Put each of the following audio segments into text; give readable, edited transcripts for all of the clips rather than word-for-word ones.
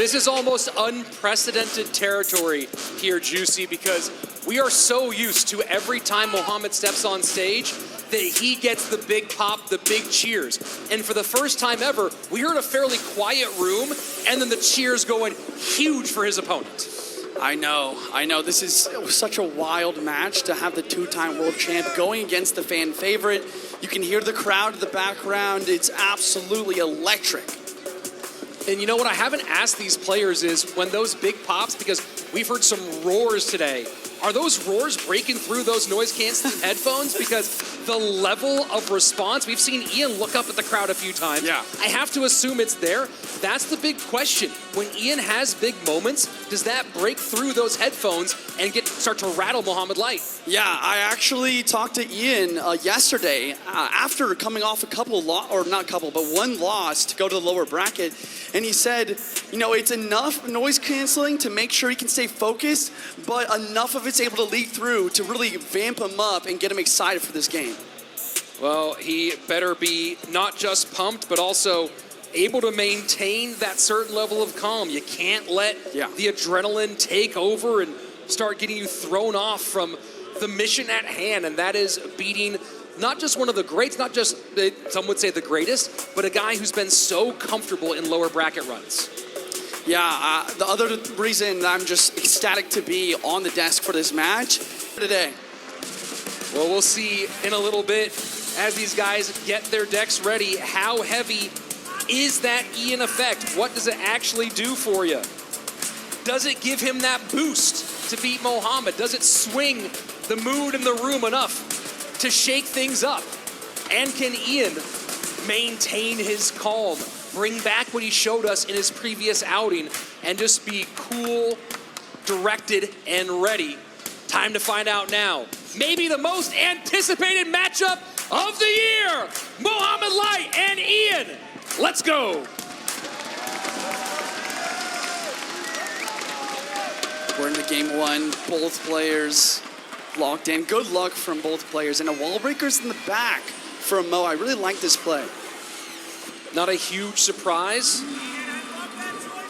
This is almost unprecedented territory here, Juicy, because we are so used to every time Mohamed steps on stage that he gets the big pop, the big cheers. And for the first time ever, we heard a fairly quiet room, and then the cheers going huge for his opponent. I know. This is such a wild match to have the two-time world champ going against the fan favorite. You can hear the crowd in the background. It's absolutely electric. And you know what I haven't asked these players is when those big pops, because we've heard some roars today, are those roars breaking through those noise-canceling headphones? Because the level of response, we've seen Ian look up at the crowd a few times. Yeah. I have to assume it's there. That's the big question. When Ian has big moments, does that break through those headphones and start to rattle Mohamed Light? Yeah, I actually talked to Ian yesterday after coming off one loss to go to the lower bracket, and he said, you know, it's enough noise canceling to make sure he can stay focused, but enough of it's able to leak through to really vamp him up and get him excited for this game. Well, he better be not just pumped, but also able to maintain that certain level of calm. You can't let the adrenaline take over and start getting you thrown off from the mission at hand, and that is beating not just one of the greats, not just, some would say the greatest, but a guy who's been so comfortable in lower bracket runs. Yeah, the other reason I'm just ecstatic to be on the desk for this match today. Well, we'll see in a little bit as these guys get their decks ready. How heavy is that Ian effect? What does it actually do for you? Does it give him that boost to beat Mohamed? Does it swing the mood in the room enough to shake things up? And can Ian maintain his calm, bring back what he showed us in his previous outing, and just be cool, directed, and ready? Time to find out now. Maybe the most anticipated matchup of the year, Mohamed Light and Ian. Let's go. We're into game one, both players locked in. Good luck from both players, and a wall breaker's in the back from Mo. I really like this play. Not a huge surprise.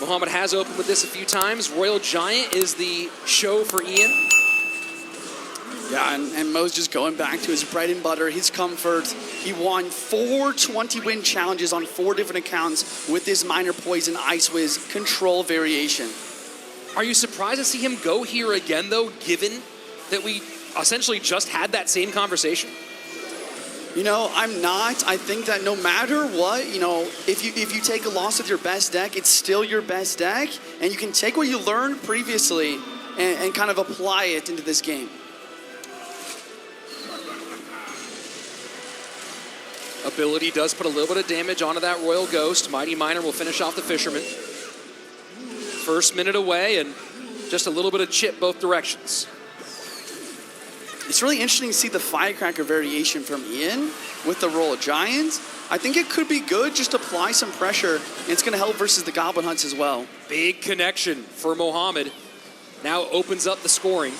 Mohamed has opened with this a few times. Royal Giant is the show for Ian. Yeah, and Mo's just going back to his bread and butter, his comfort. He won 4 20-win challenges on 4 different accounts with his Miner Poison Ice Wiz control variation. Are you surprised to see him go here again, though, given that we essentially just had that same conversation? You know, I'm not. I think that no matter what, you know, if you take a loss with your best deck, it's still your best deck, and you can take what you learned previously and kind of apply it into this game. Ability does put a little bit of damage onto that Royal Ghost. Mighty Miner will finish off the Fisherman. First minute away, and just a little bit of chip both directions. It's really interesting to see the Firecracker variation from Ian with the Royal Giant. I think it could be good, just apply some pressure, and it's going to help versus the Goblin Hunts as well. Big connection for Mohamed. Now opens up the scoring.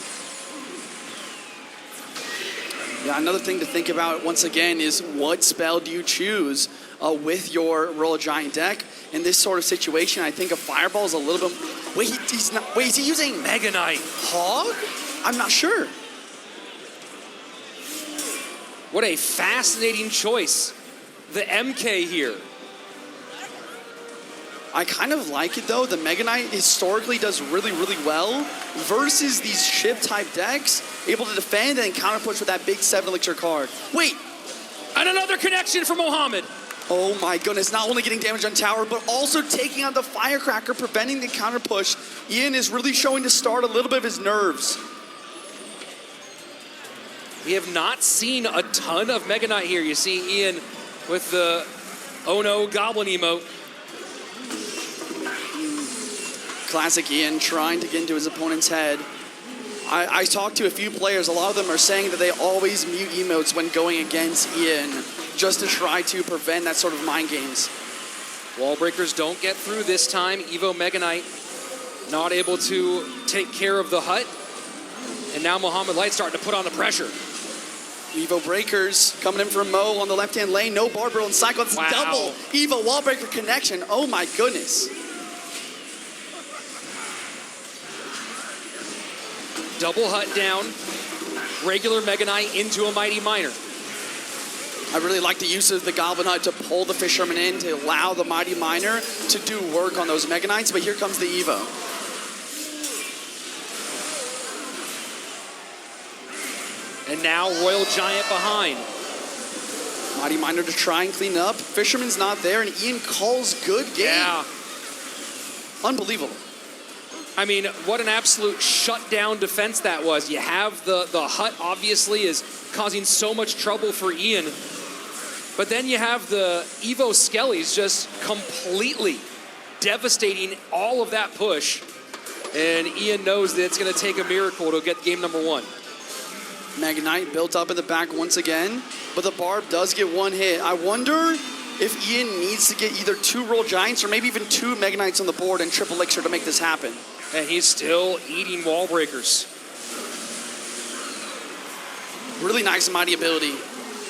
Yeah, another thing to think about once again is what spell do you choose with your Royal Giant deck? In this sort of situation, I think a Fireball is a little bit... Wait, he's not... Wait, is he using Mega Knight? Hog? I'm not sure. What a fascinating choice. The MK here. I kind of like it though. The Mega Knight historically does really, really well versus these ship-type decks, able to defend and counterpush with that big 7 elixir card. Wait! And another connection for Mohamed. Oh my goodness, not only getting damage on tower, but also taking out the Firecracker, preventing the counterpush. Ian is really showing to start a little bit of his nerves. We have not seen a ton of Mega Knight here. You see Ian with the oh no Goblin emote. Classic Ian trying to get into his opponent's head. I talked to a few players. A lot of them are saying that they always mute emotes when going against Ian just to try to prevent that sort of mind games. Wall breakers don't get through this time. Evo Mega Knight not able to take care of the hut. And now Mohamed Light starting to put on the pressure. Evo breakers coming in from Mo on the left-hand lane. No Barbaro and Cyclops. Wow. Double Evo wall breaker connection. Oh my goodness. Double hut down, regular Mega Knight into a Mighty Miner. I really like the use of the Goblin Hut to pull the Fisherman in to allow the Mighty Miner to do work on those Mega Knights, but here comes the Evo. And now Royal Giant behind. Mighty Miner to try and clean up. Fisherman's not there, and Ian calls good game. Yeah. Unbelievable. I mean, what an absolute shutdown defense that was. You have the hut obviously is causing so much trouble for Ian. But then you have the Evo Skellies just completely devastating all of that push. And Ian knows that it's going to take a miracle to get game number one. Mega Knight built up in the back once again, but the Barb does get one hit. I wonder if Ian needs to get either 2 Royal Giants or maybe even 2 Mega Knights on the board and Triple Elixir to make this happen. And he's still eating wall breakers. Really nice Mighty ability.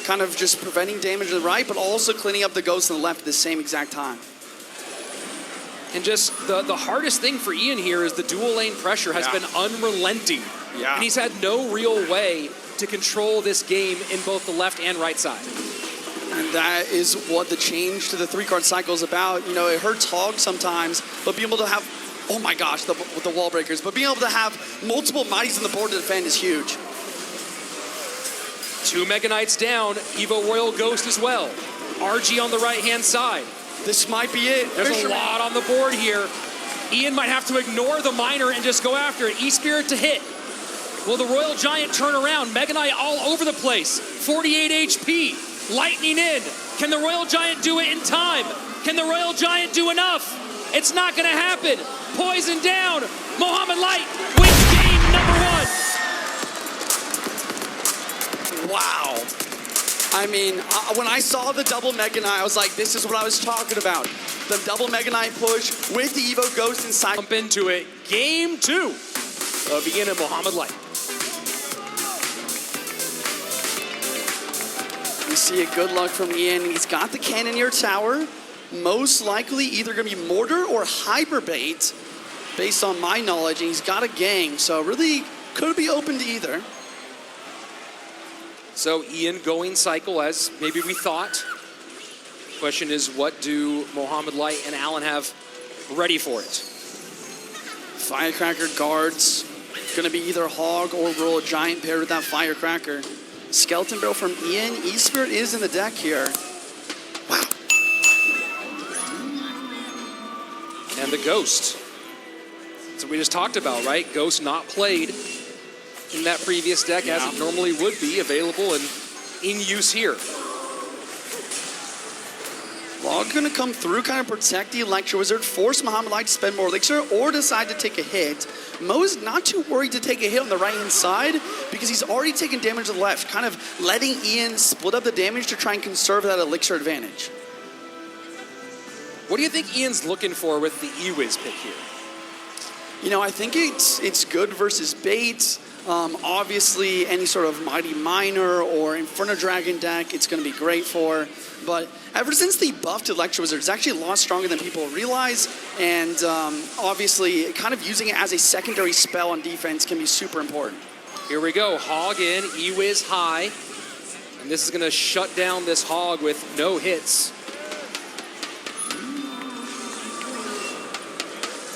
Kind of just preventing damage to the right, but also cleaning up the Ghost on the left at the same exact time. And just the hardest thing for Ian here is the dual lane pressure has been unrelenting. Yeah. And he's had no real way to control this game in both the left and right side. And that is what the change to the 3-card cycle is about. You know, it hurts Hog sometimes, but being able to have, oh my gosh, with the wall breakers, but being able to have multiple Mighties on the board to defend is huge. 2 Mega Knights down, Evo Royal Ghost as well. RG on the right-hand side. This might be it. There's Fisherman. a lot on the board here. Ian might have to ignore the Miner and just go after it. E-Spirit to hit. Will the Royal Giant turn around? Mega Knight all over the place. 48 HP. Lightning in. Can the Royal Giant do it in time? Can the Royal Giant do enough? It's not going to happen. Poison down. Mohamed Light wins game number 1. Wow. I mean, when I saw the double Mega Knight, I was like, this is what I was talking about. The double Mega Knight push with the Evo Ghost inside. Jump into it. Game 2 of Ian and Mohamed Light. We see a good luck from Ian. He's got the Cannoneer Tower. Most likely either going to be Mortar or Hyperbait, based on my knowledge. And he's got a gang, so really could be open to either. So Ian going cycle as maybe we thought. Question is, what do Mohamed Light and Allen have ready for it? Firecracker guards. Going to be either Hog or Royal Giant paired with that Firecracker. Skeleton Barrel from Ian. E-Spirit is in the deck here. Wow. And the Ghost. That's what we just talked about, right? Ghost not played in that previous deck as it normally would be, available and in use here. Log gonna come through, kind of protect the Electro Wizard, force Mohamed Light to spend more Elixir, or decide to take a hit. Mo's not too worried to take a hit on the right-hand side because he's already taken damage to the left, kind of letting Ian split up the damage to try and conserve that Elixir advantage. What do you think Ian's looking for with the E-Wiz pick here? You know, I think it's good versus bait. Obviously, any sort of Mighty Miner or Inferno Dragon deck, it's going to be great for. But ever since the buffed Electro Wizard, it's actually a lot stronger than people realize. And obviously, kind of using it as a secondary spell on defense can be super important. Here we go. Hog in, E-Wiz high. And this is going to shut down this Hog with no hits.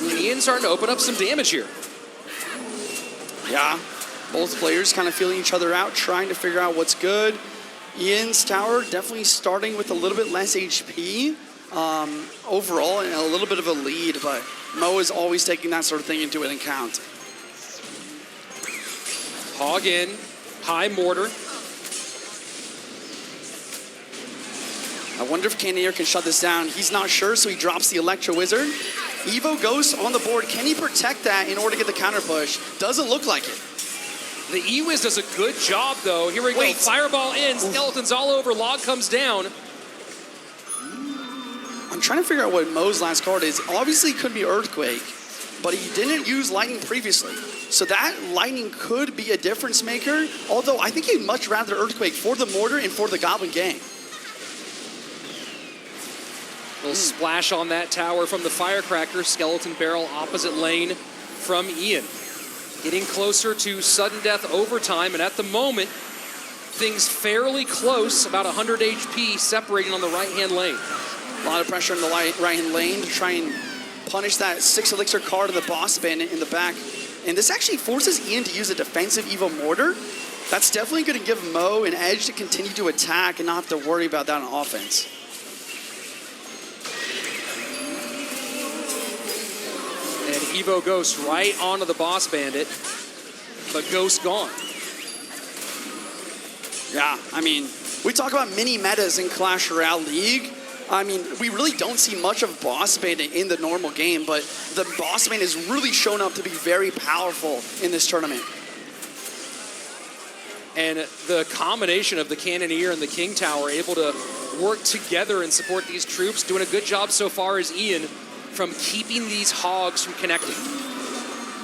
And Ian's starting to open up some damage here. Yeah, both players kind of feeling each other out, trying to figure out what's good. Ian's tower definitely starting with a little bit less HP overall and a little bit of a lead, but Mo is always taking that sort of thing into account. Hog in, high mortar. I wonder if Cannoneer can shut this down. He's not sure, so he drops the Electro Wizard. Evo Ghost on the board. Can he protect that in order to get the counter push? Doesn't look like it. The E-Wiz does a good job, though. Here we go. Fireball in. Skeletons all over. Log comes down. I'm trying to figure out what Mo's last card is. Obviously, it could be Earthquake, but he didn't use Lightning previously. So that Lightning could be a difference maker, although I think he'd much rather Earthquake for the Mortar and for the Goblin Gang. Little splash on that tower from the Firecracker. Skeleton Barrel opposite lane from Ian. Getting closer to sudden death overtime, and at the moment, things fairly close, about 100 HP separating on the right-hand lane. A lot of pressure in the right-hand lane to try and punish that 6 elixir card of the boss bandit in the back. And this actually forces Ian to use a defensive Evo Mortar. That's definitely going to give Mo an edge to continue to attack and not have to worry about that on offense. And Evo Ghost right onto the boss bandit, but Ghost gone. Yeah, I mean, we talk about mini metas in Clash Royale League. I mean, we really don't see much of Boss Bandit in the normal game, but the Boss Bandit has really shown up to be very powerful in this tournament. And the combination of the Cannoneer and the King Tower able to work together and support these troops, doing a good job so far as Ian from keeping these hogs from connecting.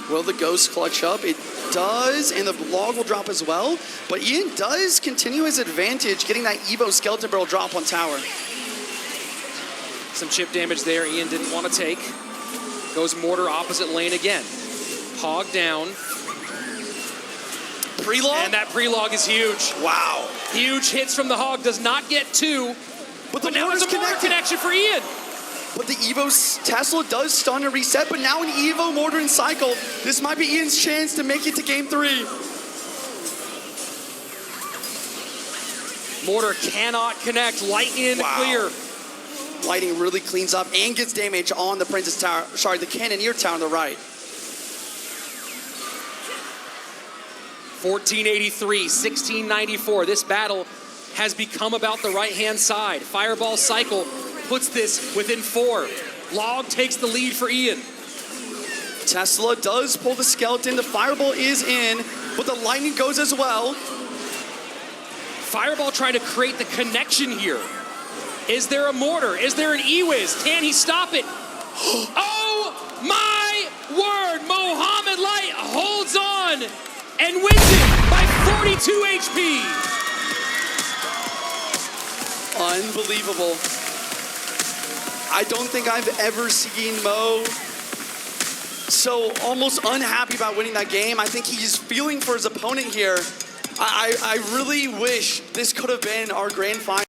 Will the Ghost clutch up? It does, and the log will drop as well, but Ian does continue his advantage, getting that Evo Skeleton Barrel drop on tower. Some chip damage there Ian didn't want to take. Goes Mortar opposite lane again. Hog down. Pre-log? And that pre-log is huge. Wow. Huge hits from the Hog. Does not get 2. But the now mortar's it's a mortar connection for Ian. But the Evo Tesla does stun and reset, but now an Evo Mortar and Cycle. This might be Ian's chance to make it to game 3. Mortar cannot connect. Lightning into clear. Lightning really cleans up and gets damage on the Princess Tower. Sorry, the Cannoneer Tower on the right. 1483, 1694. This battle has become about the right-hand side. Fireball Cycle puts this within 4. Log takes the lead for Ian. Tesla does pull the skeleton. The Fireball is in, but the Lightning goes as well. Fireball trying to create the connection here. Is there a mortar? Is there an E-Wiz? Can he stop it? Oh my word! Mohamed Light holds on and wins it by 42 HP. Unbelievable. I don't think I've ever seen Mo so almost unhappy about winning that game. I think he's feeling for his opponent here. I really wish this could have been our grand final.